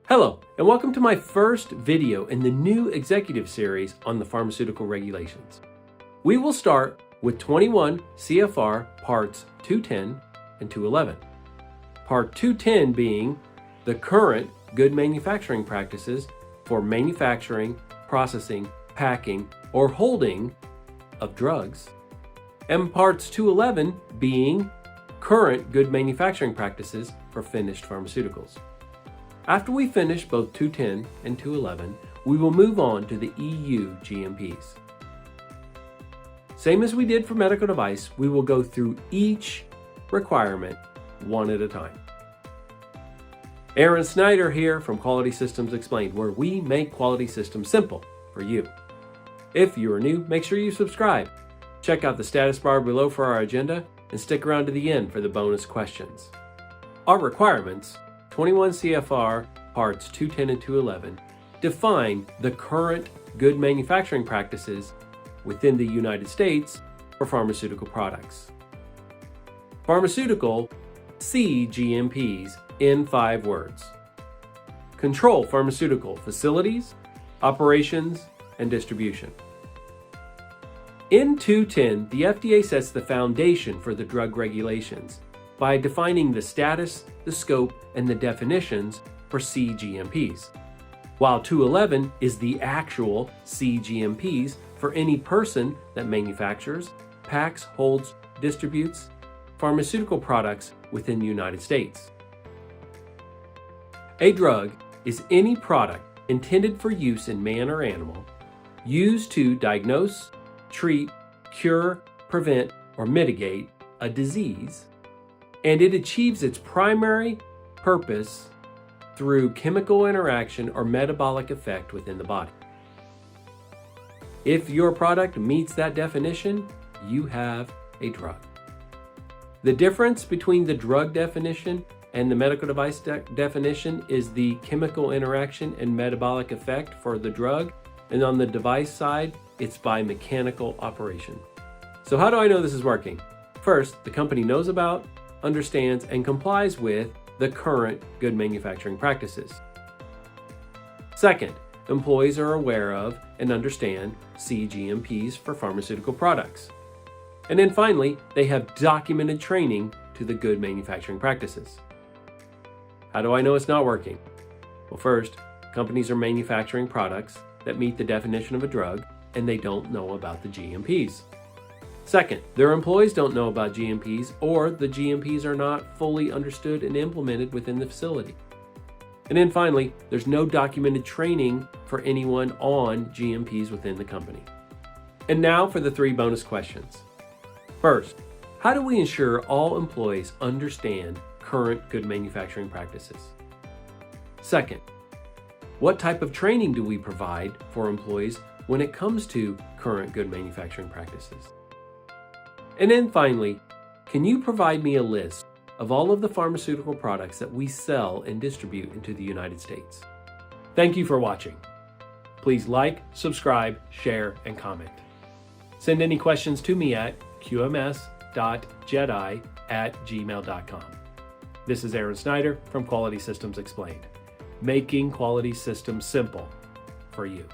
Hello, and welcome to my first video in the new executive series on the pharmaceutical regulations. We will start with 21 CFR Parts 210 and 211. Part 210 being the current good manufacturing practices for manufacturing, processing, packing, or holding of drugs, and Parts 211 being current good manufacturing practices for finished pharmaceuticals. After we finish both 210 and 211, we will move on to the EU GMPs. Same as we did for medical device, we will go through each requirement one at a time. Aaron Snyder here from Quality Systems Explained, where we make quality systems simple for you. If you are new, make sure you subscribe. Check out the status bar below for our agenda and stick around to the end for the bonus questions. Our requirements, 21 CFR Parts 210 and 211, define the current good manufacturing practices within the United States for pharmaceutical products. Pharmaceutical cGMPs in 5 words. Control pharmaceutical facilities, operations, and distribution. In 210, the FDA sets the foundation for the drug regulations by defining the status, the scope, and the definitions for cGMPs, while 211 is the actual cGMPs for any person that manufactures, packs, holds, distributes pharmaceutical products within the United States. A drug is any product intended for use in man or animal, used to diagnose, treat, cure, prevent, or mitigate a disease, and it achieves its primary purpose through chemical interaction or metabolic effect within the body. If your product meets that definition, you have a drug. The difference between the drug definition and the medical device definition is the chemical interaction and metabolic effect for the drug, and on the device side, it's by mechanical operation. So how do I know this is working? First, the company knows about, understands, and complies with the current good manufacturing practices. Second, employees are aware of and understand cGMPs for pharmaceutical products. And then finally, they have documented training to the good manufacturing practices. How do I know it's not working? Well, first, companies are manufacturing products that meet the definition of a drug, and they don't know about the GMPs. Second, their employees don't know about GMPs, or the GMPs are not fully understood and implemented within the facility. And then finally, there's no documented training for anyone on GMPs within the company. And now for the 3 bonus questions. First, how do we ensure all employees understand current good manufacturing practices? Second, what type of training do we provide for employees when it comes to current good manufacturing practices? And then finally, can you provide me a list of all of the pharmaceutical products that we sell and distribute into the United States? Thank you for watching. Please like, subscribe, share, and comment. Send any questions to me at qms.jedi@gmail.com. This is Aaron Snyder from Quality Systems Explained, making quality systems simple for you.